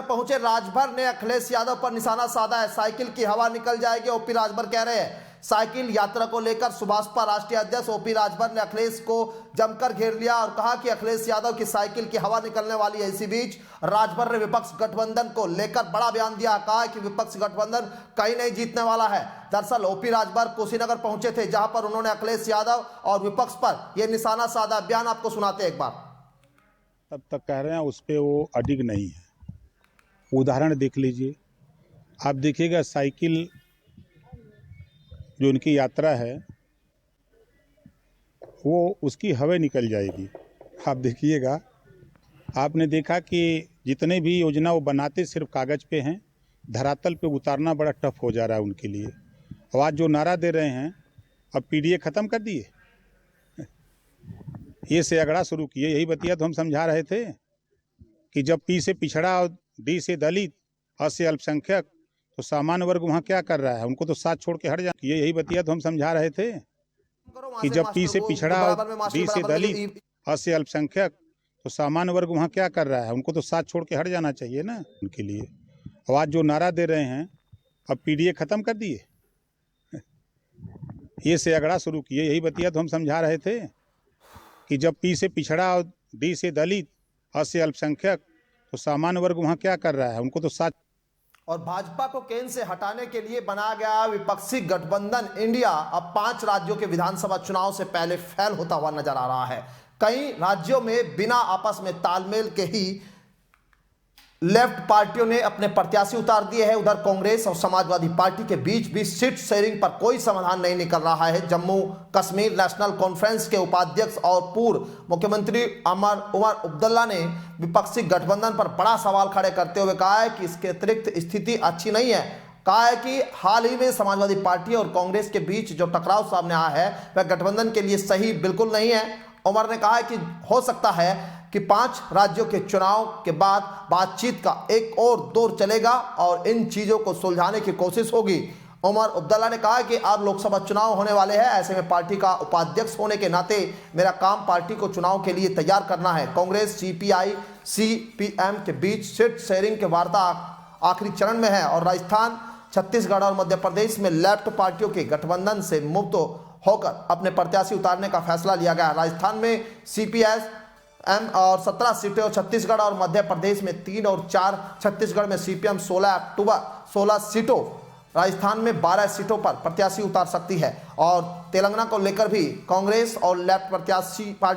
पहुंचे राजभर ने अखिलेश यादव पर निशाना साधा है। साइकिल की हवा निकल जाएगी, ओपी राजभर कह रहे हैं। साइकिल यात्रा को लेकर सुभाषपा राष्ट्रीय अध्यक्ष ओपी राजभर ने अखिलेश को जमकर घेर लिया और कहा कि अखिलेश यादव की साइकिल की हवा निकलने वाली है। इसी बीच राजभर ने विपक्ष गठबंधन को लेकर बड़ा बयान दिया। कहा कि विपक्ष गठबंधन कहीं नहीं जीतने वाला है। दरअसल ओपी राजभर कुशीनगर पहुंचे थे, जहां पर उन्होंने अखिलेश यादव और विपक्ष पर यह निशाना साधा। बयान आपको सुनाते एक बार। तब तक कह रहे हैं उस पर वो अडिग नहीं है। उदाहरण देख लीजिए, आप देखिएगा साइकिल जो उनकी यात्रा है वो उसकी हवा निकल जाएगी। आप देखिएगा, आपने देखा कि जितने भी योजना वो बनाते सिर्फ कागज़ पे हैं, धरातल पे उतारना बड़ा टफ हो जा रहा है उनके लिए। और आज जो नारा दे रहे हैं, अब पीडीए ख़त्म कर दिए, ये से अगड़ा शुरू किए। यही बतिया तो हम समझा रहे थे कि जब पी से पिछड़ा और डी से दलित, अ से अल्पसंख्यक, तो सामान्य वर्ग वहाँ क्या कर रहा है? उनको तो साथ छोड़ के हट जा। यही बतिया तो हम समझा रहे थे कि जब पी से पिछड़ा और डी से दलित, अ से अल्पसंख्यक, तो सामान्य वर्ग वहाँ क्या कर रहा है? उनको तो साथ छोड़ के हट जाना चाहिए ना उनके लिए। और आज जो नारा दे रहे हैं, अब पीडीए ख़त्म कर दिए, ये से अगड़ा शुरू किए। यही बतिया तो हम समझा रहे थे कि जब पी से पिछड़ा और डी से दलित, अ से अल्पसंख्यक, तो सामान्य वर्ग वहाँ क्या कर रहा है? उनको तो साथ। और भाजपा को केंद्र से हटाने के लिए बनाया गया विपक्षी गठबंधन इंडिया अब 5 राज्यों के विधानसभा चुनाव से पहले फेल होता हुआ नजर आ रहा है। कई राज्यों में बिना आपस में तालमेल के ही लेफ्ट पार्टियों ने अपने प्रत्याशी उतार दिए हैं। उधर कांग्रेस और समाजवादी पार्टी के बीच भी सीट शेयरिंग पर कोई समाधान नहीं निकल रहा है। जम्मू कश्मीर नेशनल कॉन्फ्रेंस के उपाध्यक्ष और पूर्व मुख्यमंत्री उमर अब्दुल्ला ने विपक्षी गठबंधन पर बड़ा सवाल खड़े करते हुए कहा है कि इसके अतिरिक्त स्थिति अच्छी नहीं है। कहा है कि हाल ही में समाजवादी पार्टी और कांग्रेस के बीच जो टकराव सामने आया है वह गठबंधन के लिए सही बिल्कुल नहीं है। उमर ने कहा है कि हो सकता है कि 5 राज्यों के चुनाव के बाद बातचीत का एक और दौर चलेगा और इन चीजों को सुलझाने की कोशिश होगी। उमर अब्दुल्ला ने कहा कि अब लोकसभा चुनाव होने वाले हैं, ऐसे में पार्टी का उपाध्यक्ष होने के नाते मेरा काम पार्टी को चुनाव के लिए तैयार करना है। कांग्रेस, सीपीआई, सीपीएम के बीच सीट शेयरिंग के वार्ता आखिरी चरण में है और राजस्थान, छत्तीसगढ़ और मध्य प्रदेश में लेफ्ट पार्टियों के गठबंधन से मुक्त होकर अपने प्रत्याशी उतारने का फैसला लिया गया। राजस्थान में सीपीएम और 17 सीटें और छत्तीसगढ़ और मध्य प्रदेश में 3 और 4, छत्तीसगढ़ में सीपीएम 16 अक्टूबर 16 सीटों, राजस्थान में 12 सीटों पर प्रत्याशी उतार सकती है। और तेलंगाना को लेकर भी कांग्रेस और लेफ्ट प्रत्याशी पार्टी